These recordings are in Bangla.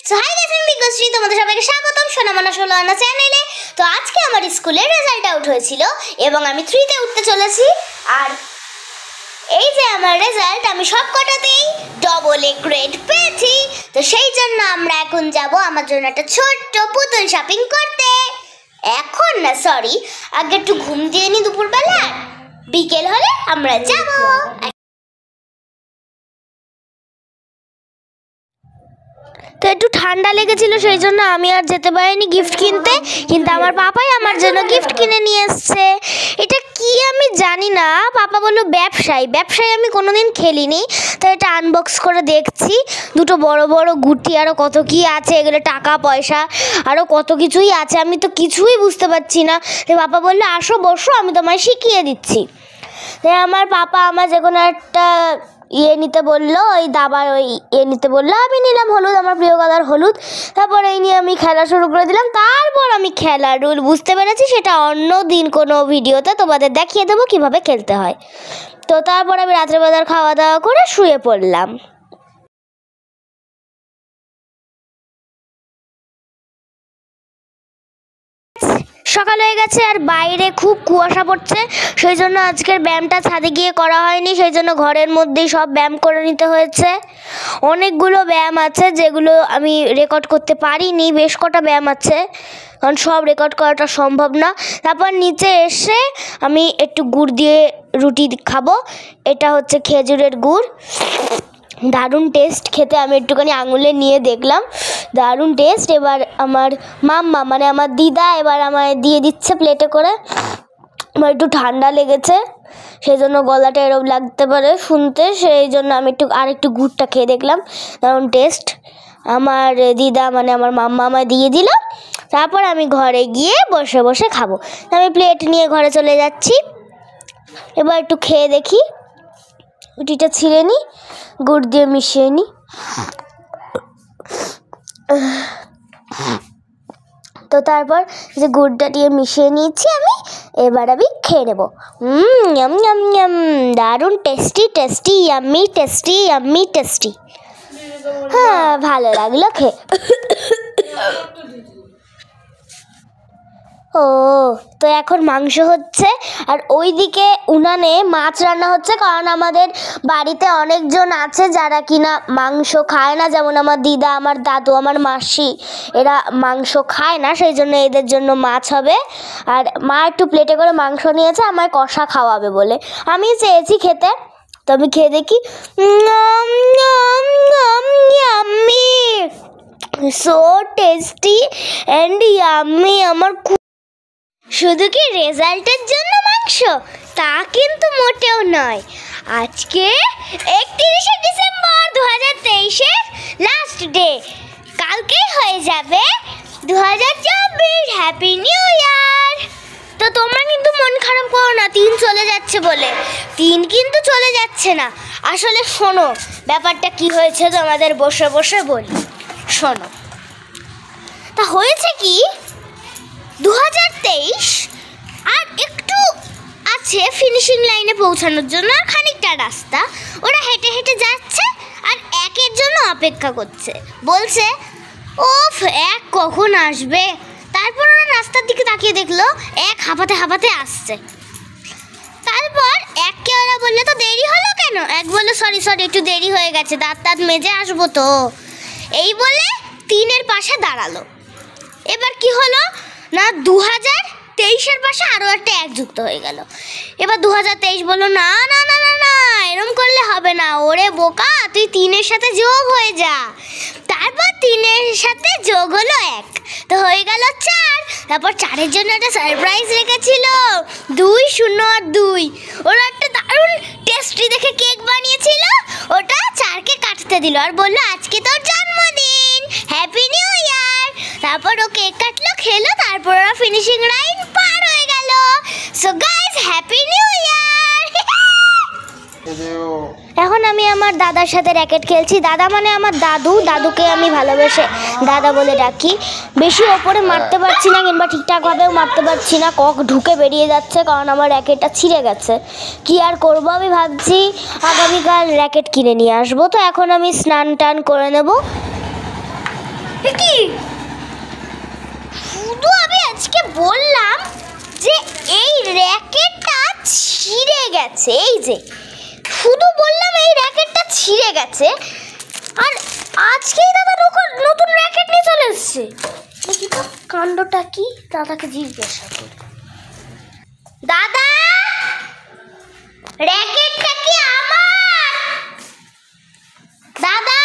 সো হাই গাইস, আমি বিজ্ঞশ্রী, তোমাদের সবাইকে স্বাগতম সোনামনা ষোলো আনা চ্যানেলে। তো আজকে আমার স্কুলের রেজাল্ট আউট হয়েছিল এবং আমি 3-তে উঠতে চলেছি। আর এই যে আমার রেজাল্ট, আমি সব কটাতেই ডবল এ গ্রেড পেয়েছি। তো সেই জন্য আমরা এখন যাব আমার জন্য একটা ছোট্ট পুতুল শপিং করতে। এখন না, সরি, আগে একটু ঘুম দিয়ে নি দুপুরবেলা, বিকেল হলে আমরা যাব। তো একটু ঠান্ডা লেগেছিল, সেই জন্য আমি আর যেতে পারিনি গিফট কিনতে, কিন্তু আমার পাপাই আমার জন্য গিফট কিনে নিয়ে এসছে। এটা কি আমি জানি না, পাপা বললো ব্যবসায়ী আমি কোনোদিন খেলিনি, তো এটা আনবক্স করে দেখছি। দুটো বড় বড় গুটি, আরও কত কি আছে, এগুলো টাকা পয়সা আরও কত কিছুই আছে, আমি তো কিছুই বুঝতে পারছি না। তো পাপা বললো আসো বসো, আমি তোমায় শিখিয়ে দিচ্ছি। তো আমার পাপা আমার যে কোনো একটা নিতে বললো, ওই দাবার নিতে বললো, আমি নিলাম হলুদ, আমার প্রিয় কালার হলুদ। তারপর এই নিয়ে আমি খেলা শুরু করে দিলাম। তারপর আমি খেলার রুল বুঝতে পেরেছি, সেটা অন্য দিন কোনো ভিডিওতে তোমাদের দেখিয়ে দেবো কীভাবে খেলতে হয়। তো তারপর আমি রাত্রেবেলার খাওয়া দাওয়া করে শুয়ে পড়লাম। সকাল হয়ে গেছে আর বাইরে খুব কুয়াশা পড়ছে, সেই জন্য আজকের ব্যায়ামটা ছাদে গিয়ে করা হয়নি, সেই জন্য ঘরের মধ্যেই সব ব্যায়াম করে নিতে হয়েছে। অনেকগুলো ব্যায়াম আছে যেগুলো আমি রেকর্ড করতে পারিনি, বেশ কটা ব্যায়াম আছে, কারণ সব রেকর্ড করাটা সম্ভব না। তারপর নিচে এসে আমি একটু গুড় দিয়ে রুটি খাবো। এটা হচ্ছে খেজুরের গুড়, দারুণ টেস্ট খেতে। আমি একটুখানি আঙুলে নিয়ে দেখলাম, দারুণ টেস্ট। এবার আমার মাম্মা মানে আমার দিদা এবার আমায় দিয়ে দিচ্ছে প্লেটে করে। আমার একটু ঠান্ডা লেগেছে, সেই জন্য গলাটা এরকম লাগতে পারে শুনতে, সেই জন্য আমি আরেকটু গুড়টা খেয়ে দেখলাম, দারুণ টেস্ট। আমার দিদা মানে আমার মাম্মা আমায় দিয়ে দিল। তারপর আমি ঘরে গিয়ে বসে বসে খাবো। আমি প্লেট নিয়ে ঘরে চলে যাচ্ছি। এবার একটু খেয়ে দেখি, রুটিটা ছিঁড়ে নিই, গুড় দিয়ে মিশিয়ে নিই। তো তারপর যে গুড়টা দিয়ে মিশিয়ে নিয়েছি আমি, এবার আমি খেয়ে নেবো। ইয়াম ইয়াম ইয়াম, দারুণ tasty tasty, yummy tasty, yummy tasty. হ্যাঁ, ভালো লাগলো খেয়ে। ও, তো এখন মাংস হচ্ছে, আর ওইদিকে উনানে মাছ রান্না হচ্ছে, কারণ আমাদের বাড়িতে অনেকজন আছে যারা কিনা মাংস খায় না, যেমন আমার দিদা, আমার দাদু, আমার মাসি, এরা মাংস খায় না, সেই জন্য এদের জন্য মাছ হবে। আর মা একটু প্লেটে করে মাংস নিয়েছে আমায় কষা খাওয়াবে বলে, আমি চেয়েছি খেতে। তো আমি খেয়ে দেখি, সো টেস্টি অ্যান্ড ইয়াম্মি। আমার শুধু কি রেজাল্টের জন্য মাংস, তা কিন্তু মোটেও নয়। আজকে 31শে ডিসেম্বর 2023-এর লাস্ট ডে, কালকেই হয়ে যাবে 2024। Happy new year. তো তোমরা কিন্তু মন খারাপ করো না 3 চলে যাচ্ছে বলে, 3 কিন্তু চলে যাচ্ছে না। আসলে শোনো ব্যাপারটা কি হয়েছে, তোমাদের বসে বসে বলি, শোনো। তা হয়েছে কি, 2023 আর একটু আছে ফিনিশিং লাইনে পৌঁছানোর জন্য, আর খানিকটা রাস্তা। ওরা হেঁটে হেঁটে যাচ্ছে আর একের জন্য অপেক্ষা করছে, বলছে ওফ 1 কখন আসবে। তারপর ওরা রাস্তার দিকে তাকিয়ে দেখলো 1 হাঁপাতে হাঁপাতে আসছে। তারপর 1কে ওরা বললো তো দেরি হলো কেন, 1 বললো সরি একটু দেরি হয়ে গেছে, দাঁত মেজে আসবো তো। এই বলে 3-এর পাশে দাঁড়ালো। এবার কি হলো না, 2023-এর পাশে আরও একটা 1 যুক্ত হয়ে গেল। এবার 2023 বললো না না না না না, এরম করলে হবে না, ওরে বোকা, তুই 3-এর সাথে যোগ হয়ে যা। তারপর 3-এর সাথে যোগ হলো 1, তো হয়ে গেল 4। তারপর 4-এর জন্য একটা সারপ্রাইজ রেখেছিল, 2, 0 আর 2। ওরা একটা দারুণ টেস্টি দেখে কেক বানিয়েছিল, ওটা 4কে কাটতে দিল আর বললো আজকে তোর জন্মদিন, হ্যাপি নিউ ইয়ার। তারপর ও কেক কাটলো, খেলো, তারপর ওরা ফিনিশিং লাইন পার হয়ে গেল। So guys, happy new year. এখন আমি আমার দাদার সাথে র্যাকেট খেলছি। দাদা মানে আমার দাদুকে আমি ভালোবেসে দাদা বলে ডাকি। বেশি ওপরে মারতে পারছি না, কিংবা ঠিকঠাকভাবেও মারতে পারছি না, কক ঢুকে বেরিয়ে যাচ্ছে, কারণ আমার র্যাকেটটা ছিঁড়ে গেছে। কি আর করবো, আমি ভাবছি আগামীকাল র্যাকেট কিনে নিয়ে আসবো। তো এখন আমি স্নান টান করে নেব। বললাম যে এই র্যাকেটটা ছিঁড়ে গেছে, এই যে শুধু বললাম এই র্যাকেটটা ছিঁড়ে গেছে, আর আজকেই দাদা নতুন র্যাকেট নিয়ে চলে এসছে। দেখি তো কাণ্ডটা কি, দাদাকে জিজ্ঞাসা করি। দাদা, র্যাকেটটা কি আমার? দাদা,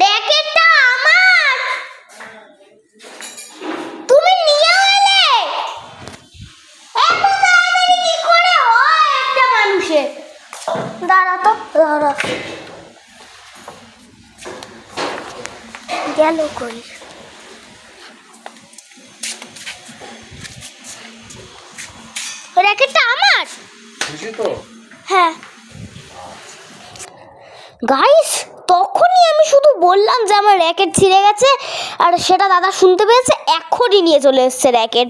র্যাকেটটা আমার, তুমি নিয়ে এলে? এত তাড়াতাড়ি কি করে হয় একটা মানুষের? দাঁড়া তো, দাঁড়া, গেল কই? র্যাকেটটা আমার, হ্যাঁ গাইস। তখনই আমি শুধু বললাম যে আমার র্যাকেট ছিঁড়ে গেছে, আর সেটা দাদা শুনতে পেয়েছে, এখনই নিয়ে চলে এসছে র্যাকেট।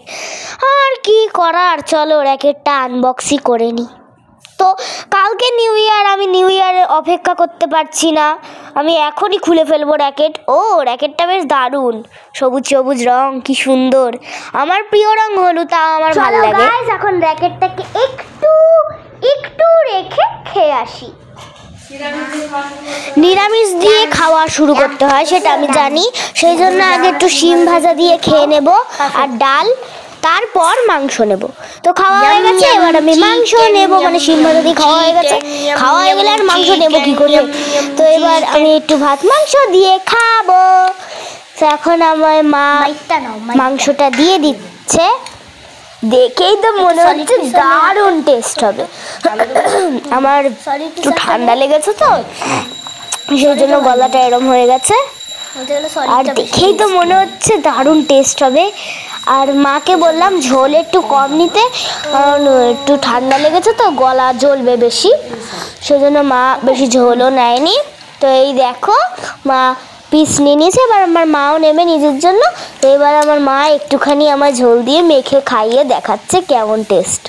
আর কি করার, চলো র্যাকেটটা আনবক্সই করে নিই। তো কালকে নিউ ইয়ার, আমি নিউ ইয়ারে অপেক্ষা করতে পারছি না, আমি এখনই খুলে ফেলবো র্যাকেট। ও র্যাকেটটা বেশ দারুণ, সবুজ সবুজ রং, কি সুন্দর, আমার প্রিয় রং হলুদ, তাও আমার ভালো লাগে। এখন র্যাকেটটাকে একটু রেখে খেয়ে আসি। নিরামিষ দিয়ে খাওয়া শুরু করতে হয় সেটা আমি জানি, সেই জন্য আগে একটু শিম ভাজা দিয়ে খেয়ে নেব আর ডাল, তারপর মাংস নেব। তো খাওয়া হয়ে গেছে, এবার আমি মাংস নেব, মানে শিম ভাজা দিয়ে খাওয়া হয়ে গেছে, খাওয়া হয়ে গেলে আর মাংস নেব কি করে? তো এবার আমি একটু ভাত মাংস দিয়ে খাবো। তো এখন আমার মা মাংসটা দিয়ে দিচ্ছে, দেখেই তো মনে হচ্ছে দারুণ টেস্ট হবে। আমার একটু ঠান্ডা লেগেছে তো, সেই জন্য গলাটা এরম হয়ে গেছে, আর দেখেই তো মনে হচ্ছে দারুণ টেস্ট হবে। আর মাকে বললাম ঝোল একটু কম নিতে, কারণ একটু ঠান্ডা লেগেছে তো গলা জ্বলবে বেশি, সেজন্য মা বেশি ঝোলও নেয়নি। তো এই দেখো মা পিস নিয়ে নিয়েছে, এবার আমার মাও নেবে নিজের জন্য। তো এবার আমার মা একটুখানি আমার ঝোল দিয়ে মেখে খাইয়ে দেখাচ্ছে কেমন test.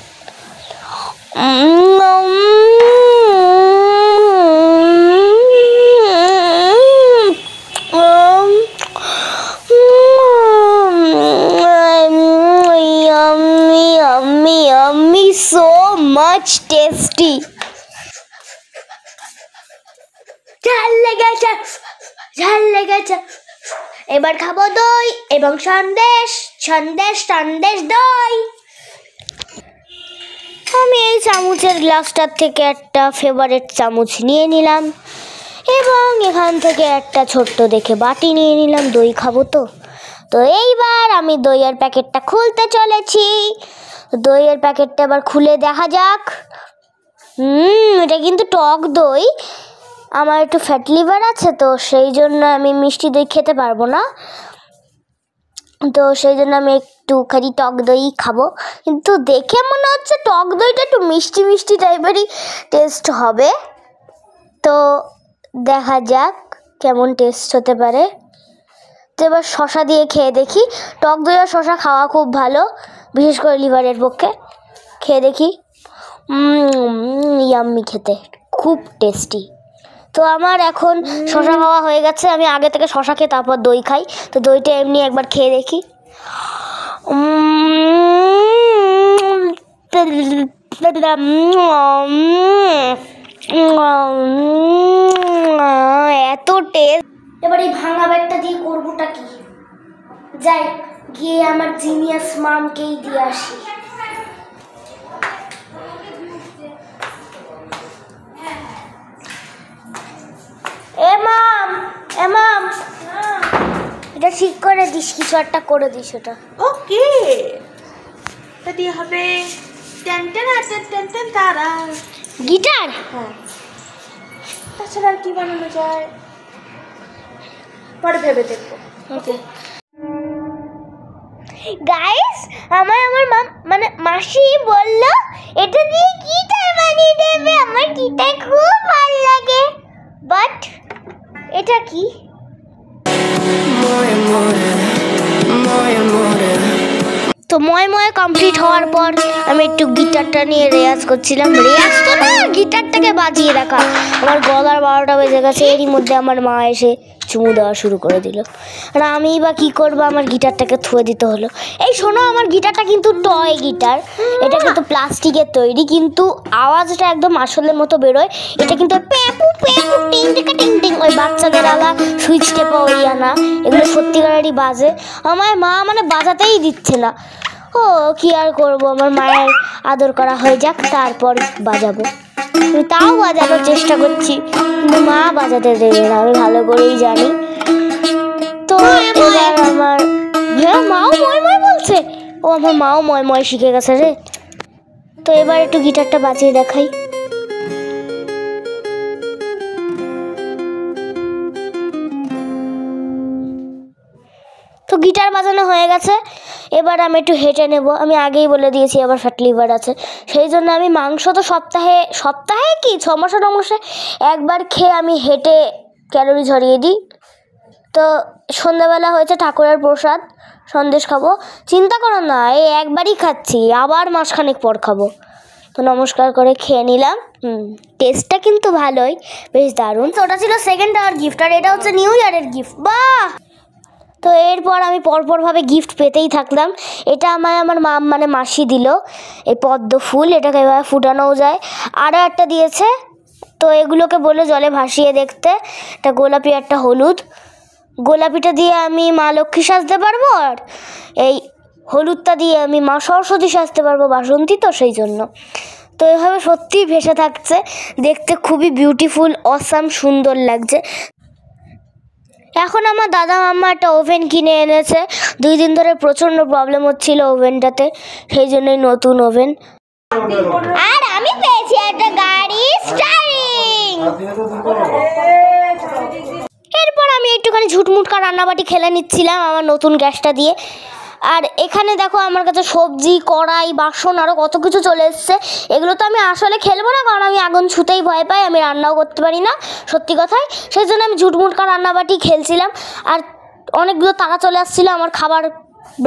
Yummy, so much tasty. ঝাল লেগেছে। এবার খাবো দই এবং সন্দেশ, দই। আমি এই চামচের গ্লাসটার থেকে একটা ফেভারিট চামচ নিয়ে নিলাম, এবং এখান থেকে একটা ছোট্ট দেখে বাটি নিয়ে নিলাম, দই খাবো তো। তো এইবার আমি দইয়ের প্যাকেটটা খুলতে চলেছি। দইয়ের প্যাকেটটা আবার খুলে দেখা যাক। এটা কিন্তু টক দই, আমার একটু ফ্যাট লিভার আছে, তো সেই জন্য আমি মিষ্টি দই খেতে পারবো না, তো সেই জন্য আমি একটুখানি টক দই খাবো। কিন্তু দেখে মনে হচ্ছে টক দইটা একটু মিষ্টি মিষ্টি টাইপেরই টেস্ট হবে, তো দেখা যাক কেমন টেস্ট হতে পারে। তো এবার শশা দিয়ে খেয়ে দেখি, টক দই আর শশা খাওয়া খুব ভালো, বিশেষ করে লিভারের পক্ষে। খেয়ে দেখি, ইয়াম্মি খেতে, খুব টেস্টি। তো আমার এখন শশা খাওয়া হয়ে গেছে, আমি আগে থেকে শশা খেয়ে তারপর দই খাই। তো দইটা এমনি একবার খেয়ে দেখি। এত টেস্ট। এবার এই ভাঙা ব্যাগটা দিয়ে করবোটা কি? যাই গিয়ে আমার জিনিয়াস মামকেই দিয়ে আসি। এ মাম, এটা ঠিক করে দিস, কিছু একটা করে দিস এটা। ওকে, এটা দিয়ে হবে টেন টেন টেন টেন তারা গিটার। হ্যাঁ, তাছাড়া আর কি বানানো যায় পরে ভেবে দেখবো। ওকে গাইস, আমার মানে মাসি বলল এটা দিয়ে গিটার বানিয়ে দেবে। আমার গিটার খুব ভালো লাগে, বাট এটা কি? তো ময় কমপ্লিট হওয়ার পর আমি একটু গিটারটা নিয়ে রেয়াজ করছিলাম। রেয়াজ তো না, গিটারটাকে বাজিয়ে রাখা। আমার গলার 12টা বেজে গেছে, এরই মধ্যে আমার মা এসে চুমু দেওয়া শুরু করে দিল। আর আমি বা কী করবো, আমার গিটারটাকে থুয়ে দিতে হলো। এই শোনো, আমার গিটারটা কিন্তু টয় গিটার, এটা কিন্তু প্লাস্টিকের তৈরি, কিন্তু আওয়াজটা একদম আসলের মতো বেরোয়। এটা কিন্তু প্যাপু প্যাপু টিং টিকা টিং টিং, ওই বাচ্চাদের আলা সুইচ টেপা ওই আনা, এগুলো সত্যিকারেরই বাজে। আমার মা মানে বাজাতেই দিচ্ছে না। ও কি আর করবো, আমার মায়ের আদর করা হয়ে যাক, তারপর বাজাবো। আমি তাও বাজানোর চেষ্টা করছি, কিন্তু মা বাজাতে দেবে না, আমি ভালো করেই জানি। তো এবার আমার মাও ময় ময় বলছে, ও আমার মাও ময় ময় শিখে গেছে রে। তো এবার একটু গিটারটা বাজিয়ে দেখাই। তো গিটার বাজানো হয়ে গেছে, এবার আমি একটু হেঁটে নেব। আমি আগেই বলে দিয়েছি আবার ফ্যাট লিভার আছে, সেই জন্য আমি মাংস তো সপ্তাহে কি 6 মাসে একবার খেয়ে আমি হেঁটে ক্যালোরি ঝরিয়ে দিই। তো সন্ধ্যাবেলা হয়েছে ঠাকুরের প্রসাদ, সন্দেশ খাবো। চিন্তা করো না, এই একবারই খাচ্ছি, আবার মাসখানেক পর খাবো। তো নমস্কার করে খেয়ে নিলাম। টেস্টটা কিন্তু ভালোই, বেশ দারুণ। তো ওটা ছিল সেকেন্ড আওয়ার গিফট, আর এটা হচ্ছে নিউ ইয়ারের গিফট। বাহ! তো এরপর আমি পরপরভাবে গিফট পেতেই থাকলাম। এটা আমায় আমার মানে মাসি দিল, এই পদ্ম ফুল, এটাকে এভাবে ফুটানোও যায়। আরও একটা দিয়েছে, তো এগুলোকে বলে জলে ভাসিয়ে দেখতে। একটা গোলাপি, একটা হলুদ। গোলাপিটা দিয়ে আমি মা লক্ষ্মী সাজতে পারবো, আর এই হলুদটা দিয়ে আমি মা সরস্বতী সাজতে পারবো, বাসন্তী তো, সেই জন্য। তো এভাবে সত্যিই ভেসে থাকছে, দেখতে খুবই বিউটিফুল, অসাম, সুন্দর লাগছে। এখন আমার দাদা মাম্মা একটা ওভেন কিনে এনেছে। 2 দিন ধরে প্রচণ্ড প্রবলেম হচ্ছিল ওভেনটাতে, সেই জন্যই নতুন ওভেন। আর আমি পেয়েছি একটা গাড়ি স্টারিং। এরপর আমি একটুখানি ঝুটমুটকা রান্নাবাটি খেলে নিচ্ছিলাম আমার নতুন গ্যাসটা দিয়ে। আর এখানে দেখো আমার কাছে সবজি, কড়াই, বাসন আরও কত কিছু চলে এসছে। এগুলো তো আমি আসলে খেলবো না, কারণ আমি আগুন ছুতেই ভয় পাই, আমি রান্নাও করতে পারি না, সত্যি কথাই। সেই জন্য আমি ঝুটমুটকা রান্নাবাটি খেলছিলাম। আর অনেকগুলো টাকা চলে আসছিলো আমার খাবার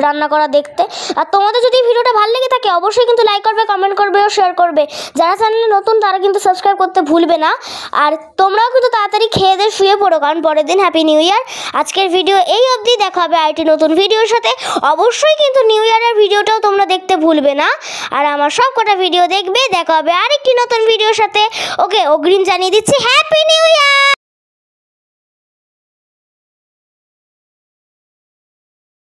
রান্না করা দেখতে। আর তোমাদের যদি ভিডিওটা ভালো লেগে থাকে অবশ্যই কিন্তু লাইক করবে, কমেন্ট করবে ও শেয়ার করবে। যারা চ্যানেলে নতুন তারা কিন্তু সাবস্ক্রাইব করতে ভুলবে না। আর তোমরাও কিন্তু তাড়াতাড়ি খেয়ে দিয়ে শুয়ে পড়ো, কারণ পরের দিন হ্যাপি নিউ ইয়ার। আজকের ভিডিও এই অবধি, দেখা হবে আরেকটি নতুন ভিডিওর সাথে। অবশ্যই কিন্তু নিউ ইয়ারের ভিডিওটাও তোমরা দেখতে ভুলবে না, আর আমার সব কটা ভিডিও দেখবে। দেখা হবে আরেকটি নতুন ভিডিওর সাথে। ওকে, অগ্রিম জানিয়ে দিচ্ছি হ্যাপি নিউ ইয়ার।